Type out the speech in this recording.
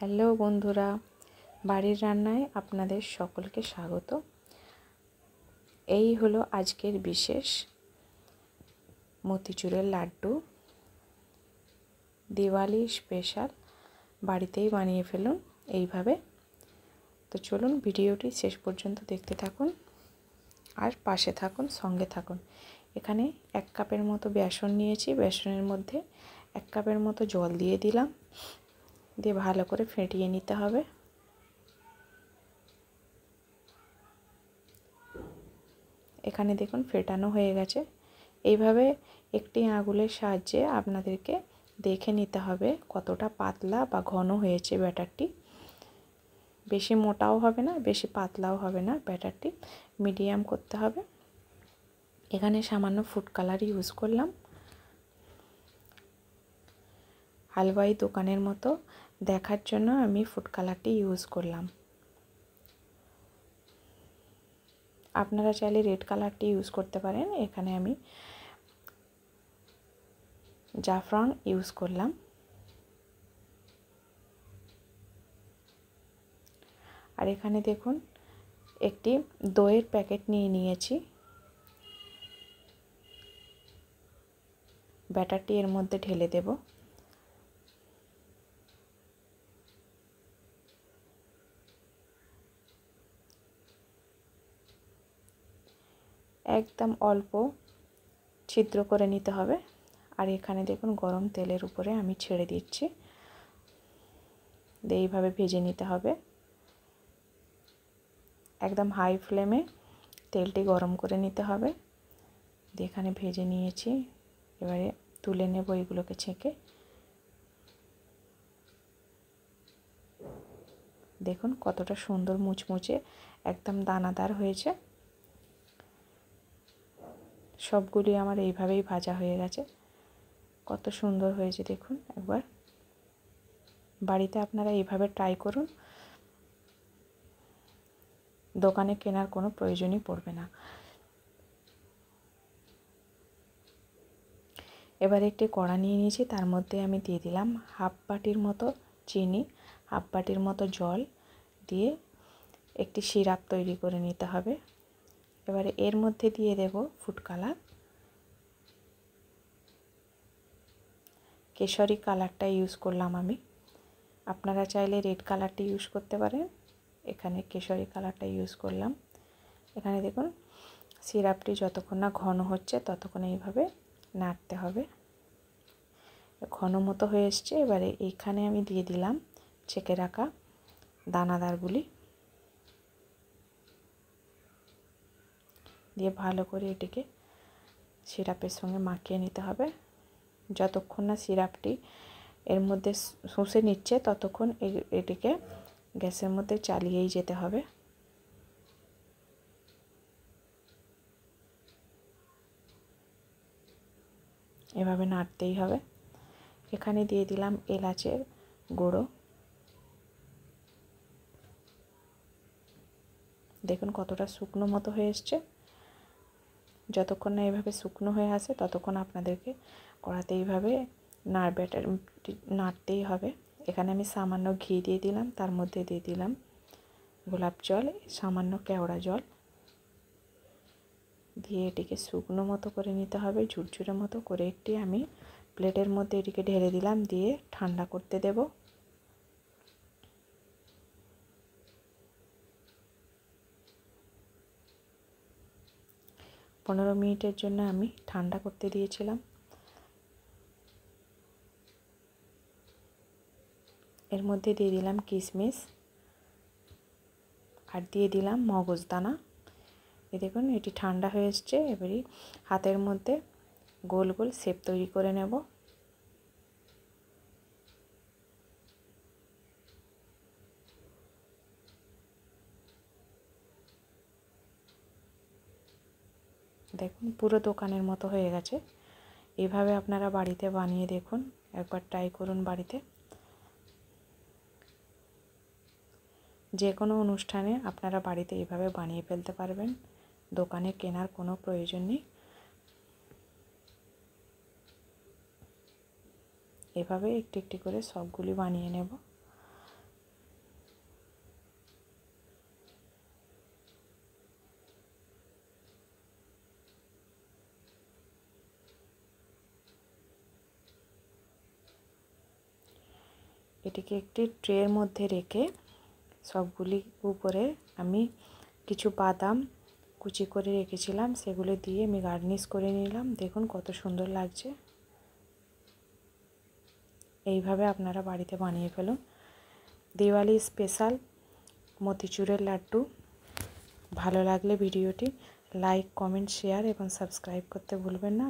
Hello বন্ধুরা, বাড়ির রান্নায় আপনাদের সকলকে স্বাগত। এই হলো আজকের বিশেষ মতিচুরের লাড্ডু। দিওয়ালি স্পেশাল, বাড়িতেই বানিয়ে ফেলুন এইভাবে। তো চলুন ভিডিওটি শেষ পর্যন্ত দেখতে থাকুন আর পাশে থাকুন, সঙ্গে থাকুন। এখানে 1 কাপের মতো বেসন নিয়েছি। বেসনের মধ্যে 1 কাপের মতো জল দিয়ে দিলাম, দিয়ে ভালো করে ফেটিয়ে নিতে হবে। এখানে দেখুন ফেটানো হয়ে গেছে। এইভাবে একটি আঙুলের সাহায্যে আপনাদেরকে দেখে নিতে হবে কতটা পাতলা বা ঘন হয়েছে ব্যাটারটি। বেশি মোটাও হবে না, বেশি পাতলাও হবে না, ব্যাটারটি মিডিয়াম করতে হবে। এখানে সামান্য ফুড কালার ইউজ করলাম। হালুয়াই দোকানের মতো দেখার জন্য আমি ফুড কালারটি ইউজ করলাম। আপনারা চাইলে রেড কালারটি ইউজ করতে পারেন। এখানে আমি জাফরান ইউজ করলাম। আর এখানে দেখুন একটি দইয়ের প্যাকেট নিয়ে নিয়েছি। ব্যাটারটি এর মধ্যে ঢেলে দেব। একদম অল্প ছিদ্র করে নিতে হবে। আর এখানে দেখুন গরম তেলের উপরে আমি ছেড়ে দিচ্ছি। এইভাবে ভেজে নিতে হবে। একদম হাই ফ্লেমে তেলটি গরম করে নিতে হবে। এখানে ভেজে নিয়েছি, এবারে তুলে নেব এগুলোকে ছেঁকে। দেখুন কতটা সুন্দর মুচমুচে একদম দানাদার হয়েছে। সবগুলি আমার এইভাবেই ভাজা হয়ে গেছে। কত সুন্দর হয়েছে দেখুন। একবার বাড়িতে আপনারা এইভাবে ট্রাই করুন, দোকানে কেনার কোনো প্রয়োজনই পড়বে না। এবার একটি কড়া নিয়ে নিয়েছি, তার মধ্যে আমি দিয়ে দিলাম হাফ বাটির মতো চিনি, হাফ বাটির মতো জল দিয়ে একটি সিরাপ তৈরি করে নিতে হবে। এবারে এর মধ্যে দিয়ে দেব ফুড কালার। কেশরি কালারটা ইউজ করলাম আমি। আপনারা চাইলে রেড কালারটি ইউজ করতে পারেন। এখানে কেশরি কালারটা ইউজ করলাম। এখানে দেখুন সিরাপটি যতক্ষণ না ঘন হচ্ছে ততক্ষণ এইভাবে নাড়তে হবে। ঘন মতো হয়ে এসছে। এবারে এইখানে আমি দিয়ে দিলাম ছেঁকে রাখা দানাদারগুলি, দিয়ে ভালো করে এটিকে সিরাপের সঙ্গে মাখিয়ে নিতে হবে। যতক্ষণ না সিরাপটি এর মধ্যে শুষে নিচ্ছে ততক্ষণ এটিকে গ্যাসের মধ্যে চালিয়েই যেতে হবে। এভাবে নাড়তেই হবে। এখানে দিয়ে দিলাম এলাচের গুঁড়ো। দেখুন কতটা শুকনো মতো হয়ে এসছে। যতক্ষণ না এভাবে শুকনো হয়ে আসে ততক্ষণ আপনাদেরকে কড়াতে এইভাবে নাড়তেই হবে। এখানে আমি সামান্য ঘি দিয়ে দিলাম, তার মধ্যে দিয়ে দিলাম গোলাপ জল, সামান্য কেওড়া জল দিয়ে এটিকে শুকনো মতো করে নিতে হবে। ঝুরঝুরে মতো করে একটি আমি প্লেটের মধ্যে এটিকে ঢেলে দিলাম, দিয়ে ঠান্ডা করতে দেব। পনেরো মিনিটের জন্য আমি ঠান্ডা করতে দিয়েছিলাম। এর মধ্যে দিয়ে দিলাম কিশমিশ আর দিয়ে দিলাম মগজদানা। দেখুন এটি ঠান্ডা হয়ে এসছে। এবারে হাতের মধ্যে গোল গোল শেপ তৈরি করে নেব। দেখুন পুরো দোকানের মতো হয়ে গেছে। এইভাবে আপনারা বাড়িতে বানিয়ে দেখুন, একবার ট্রাই করুন বাড়িতে। যে কোনো অনুষ্ঠানে আপনারা বাড়িতে এইভাবে বানিয়ে ফেলতে পারবেন, দোকানে কেনার কোনো প্রয়োজন নেই। এভাবে একটি একটি করে সবগুলি বানিয়ে নেব। এটিকে একটি ট্রের মধ্যে রেখে সবগুলি উপরে আমি কিছু বাদাম কুচি করে রেখেছিলাম সেগুলো দিয়ে আমি গার্নিশ করে নিলাম। দেখুন কত সুন্দর লাগছে। এইভাবে আপনারা বাড়িতে বানিয়ে ফেলুন। দিওয়ালি স্পেশাল মতিচুরের লাড্ডু। ভালো লাগলে ভিডিওটি লাইক, কমেন্ট, শেয়ার এবং সাবস্ক্রাইব করতে ভুলবেন না।